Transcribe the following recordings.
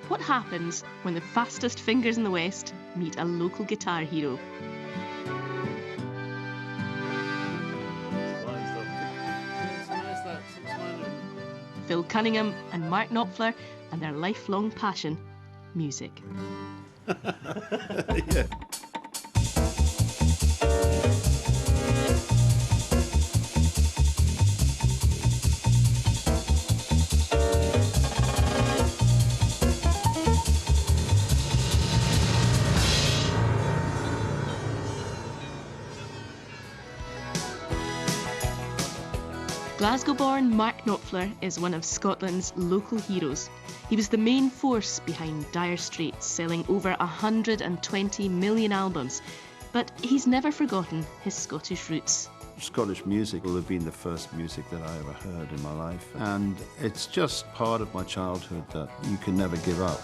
What happens when the fastest fingers in the West meet a local guitar hero? Phil Cunningham and Mark Knopfler and their lifelong passion, music. Yeah. Glasgow-born Mark Knopfler is one of Scotland's local heroes. He was the main force behind Dire Straits, selling over 120 million albums. But he's never forgotten his Scottish roots. Scottish music will have been the first music that I ever heard in my life, and it's just part of my childhood that you can never give up.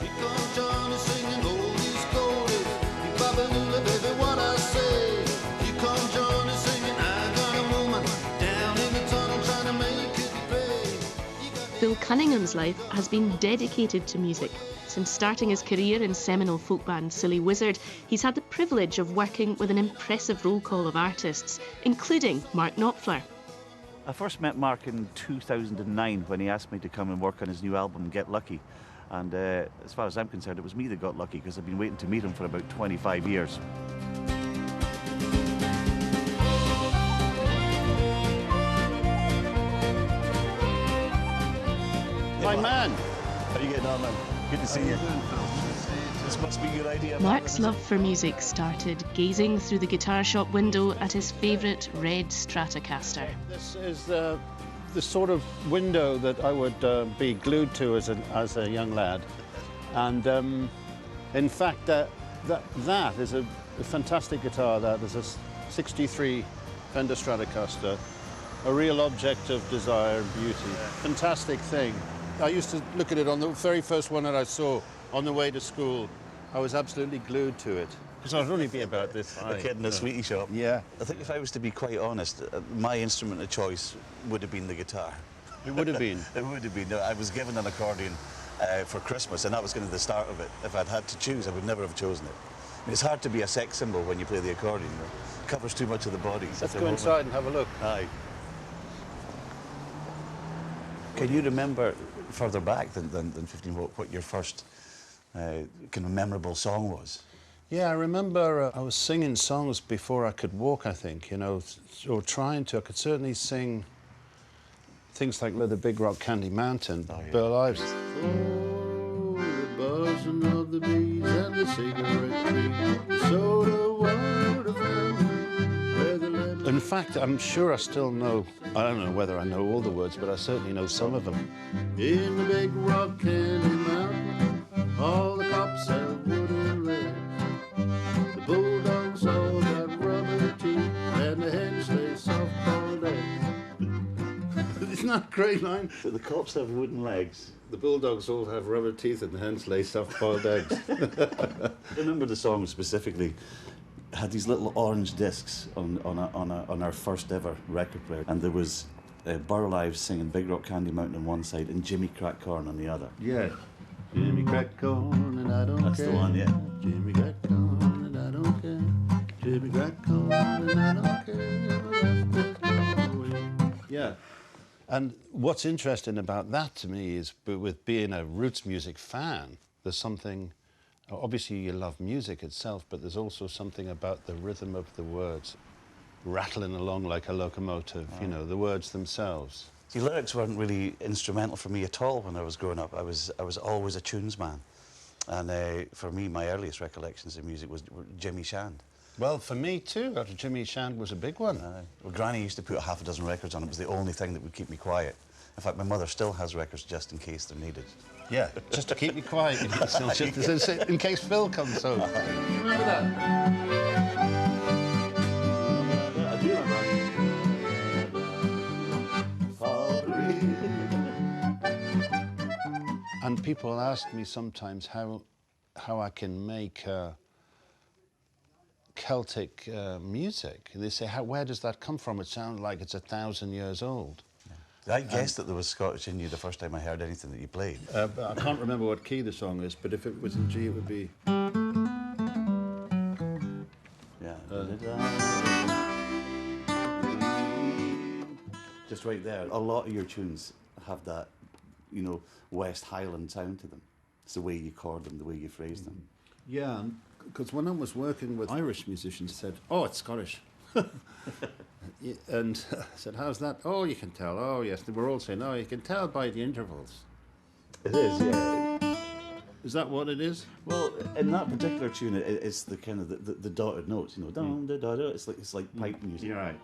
Phil Cunningham's life has been dedicated to music. Since starting his career in seminal folk band Silly Wizard, he's had the privilege of working with an impressive roll call of artists, including Mark Knopfler. I first met Mark in 2009 when he asked me to come and work on his new album, Get Lucky. And as far as I'm concerned, it was me that got lucky, because I've been waiting to meet him for about 25 years. My man! How are you getting on, man? Good to see you. This must be your idea. Mark's love for music started gazing through the guitar shop window at his favourite red Stratocaster. This is the sort of window that I would be glued to as a young lad. And in fact, that is a fantastic guitar. That is a 63 Fender Stratocaster, a real object of desire and beauty. Fantastic thing. I used to look at it on the very first one that I saw on the way to school. I was absolutely glued to it. Because I'd only be about this high. A kid in a sweetie shop. Yeah. I think if I was to be quite honest, my instrument of choice would have been the guitar. It would have been. It would have been. I was given an accordion for Christmas, and that was going to be the start of it. If I'd had to choose, I would never have chosen it. I mean, it's hard to be a sex symbol when you play the accordion. It covers too much of the body. Let's go inside and have a look. Aye. Can you remember further back than 15 what your first kind of memorable song was? Yeah, I remember I was singing songs before I could walk, I think, you know, or trying to. I could certainly sing things like The Big Rock Candy Mountain, Oh, yeah. Bill Ives. Oh, the buzzing of the bees and the cigarette tree, soda water where the lemon... In fact, I'm sure I still know, I don't know whether I know all the words, but I certainly know some of them. In the Big Rock Candy Mountain, all the cops have wooden legs. The bulldogs all got rubber teeth, and the hens lay softball eggs. Isn't that a great line? The cops have wooden legs. The bulldogs all have rubber teeth, and the hens lay soft-boiled eggs. I remember the song specifically. Had these little orange discs on our first ever record player, and there was Burl Ives singing Big Rock Candy Mountain on one side and Jimmy Crack Corn on the other. Yeah. Jimmy Crack Corn and I don't care. That's the one, yeah. Jimmy Crack Corn and I don't care. Jimmy Crack Corn and I don't care. Yeah. And what's interesting about that to me is, with being a roots music fan, there's something. Obviously, you love music itself, but there's also something about the rhythm of the words rattling along like a locomotive, you know, the words themselves. See, lyrics weren't really instrumental for me at all when I was growing up. I was always a tunes man. And for me, my earliest recollections of music were Jimmy Shand. Well, for me too, Jimmy Shand was a big one. Well, Granny used to put half a dozen records on. It was the only thing that would keep me quiet. In fact, my mother still has records just in case they're needed. Yeah, just to keep me quiet, in case Phil comes home. Remember that? I do remember. And people ask me sometimes how I can make Celtic music. They say, where does that come from? It sounds like it's 1,000 years old. Yeah. I guessed that there was Scottish in you the first time I heard anything that you played. But I can't remember what key the song is, but if it was in G, it would be... Yeah. Just right there. A lot of your tunes have that, you know, West Highland sound to them. It's the way you chord them, the way you phrase them. Yeah, because when I was working with Irish musicians, said, "Oh, it's Scottish," and I said, "How's that?" "Oh, you can tell." "Oh, yes." They were all saying, "Oh, you can tell by the intervals." It is, yeah. Is that what it is? Well, in that particular tune, it's the kind of the dotted notes, you know, dum da da da. It's like pipe music. You're right.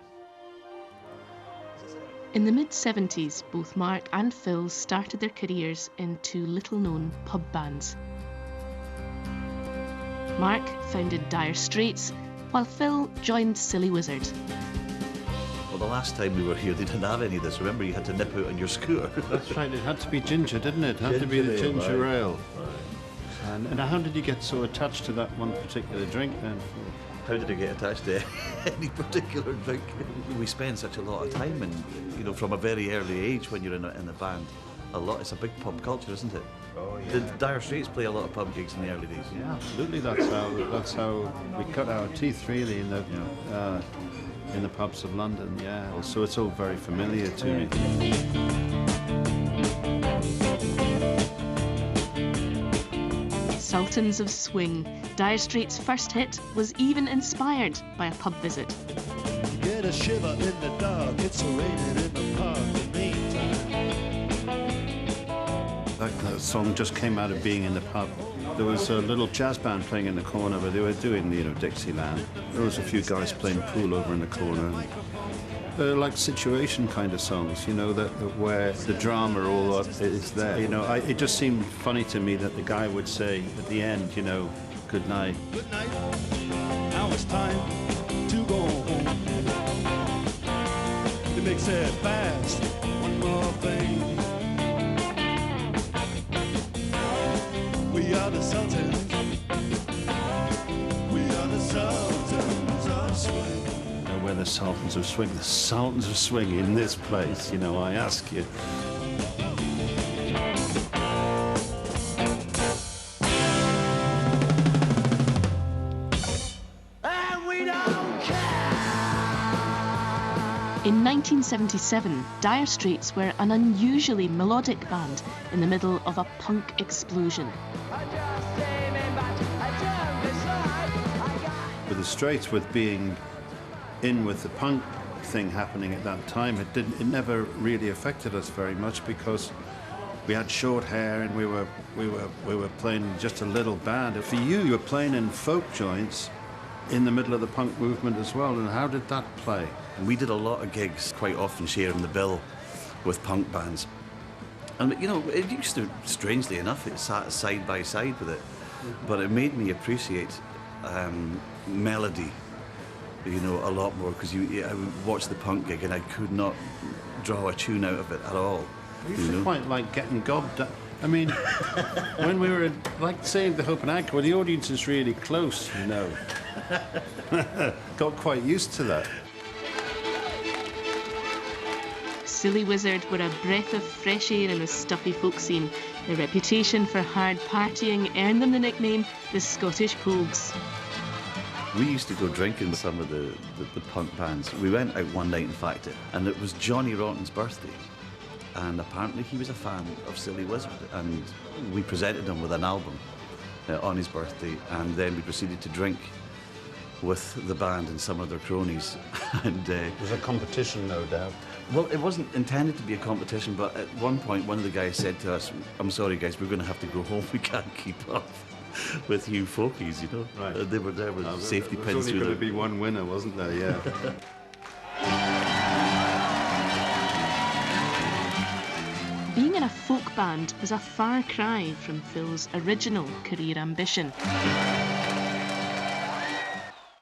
In the mid-70s, both Mark and Phil started their careers in two little-known pub bands. Mark founded Dire Straits, while Phil joined Silly Wizard. Well, the last time we were here, they didn't have any of this. Remember, you had to nip out on your scooter. That's right. It had to be ginger, didn't it? It had to be the ginger ale. Right. And how did you get so attached to that one particular drink then? How did I get attached to any particular drink? We spend such a lot of time, and you know, from a very early age, when you're in a band, it's a big pub culture, isn't it? Oh yeah. Did Dire Straits play a lot of pub gigs in the early days? Yeah, absolutely. That's how we cut our teeth, really, in the pubs of London. Yeah. So it's all very familiar to me. Sultans of Swing, Dire Straits' first hit, was even inspired by a pub visit. Get a shiver in the dark, it's raining in the park in the meantime. That song just came out of being in the pub. There was a little jazz band playing in the corner, but they were doing, Dixieland. There was a few guys playing pool over in the corner. They're like situation kind of songs, where the drama all is there. It just seemed funny to me that the guy would say at the end, good night. Good night, now it's time to go home. The big said fast, one more thing. We are the Sultans. We are the Sultans of Swing. We're the Sultans of Swing. The Sultans of Swing in this place, I ask you. In 1977, Dire Straits were an unusually melodic band in the middle of a punk explosion. With the Straits, with being in with the punk thing happening at that time, it never really affected us very much because we had short hair and we were playing just a little band. For you were playing in folk joints in the middle of the punk movement as well, and how did that play? We did a lot of gigs, quite often sharing the bill with punk bands. And, it used to, strangely enough, it sat side by side with it. But it made me appreciate melody, a lot more, because I would watch the punk gig and I could not draw a tune out of it at all. It used to quite like getting gobbed up. I mean, when we were like Save the Hope and Anchor, well, the audience is really close, Got quite used to that. Silly Wizard were a breath of fresh air in the stuffy folk scene. Their reputation for hard partying earned them the nickname the Scottish Pogues. We used to go drinking with some of the punk bands. We went out one night, in fact, and it was Johnny Rotten's birthday. And apparently he was a fan of Silly Wizard, and we presented him with an album on his birthday, and then we proceeded to drink with the band and some of their cronies. And it was a competition, no doubt. Well, it wasn't intended to be a competition, but at one point one of the guys said to us, "I'm sorry guys, we're going to have to go home, we can't keep up with you folkies, Right. They were there with safety pins. There was only going to be one winner, wasn't there? Yeah. Being in a folk band was a far cry from Phil's original career ambition.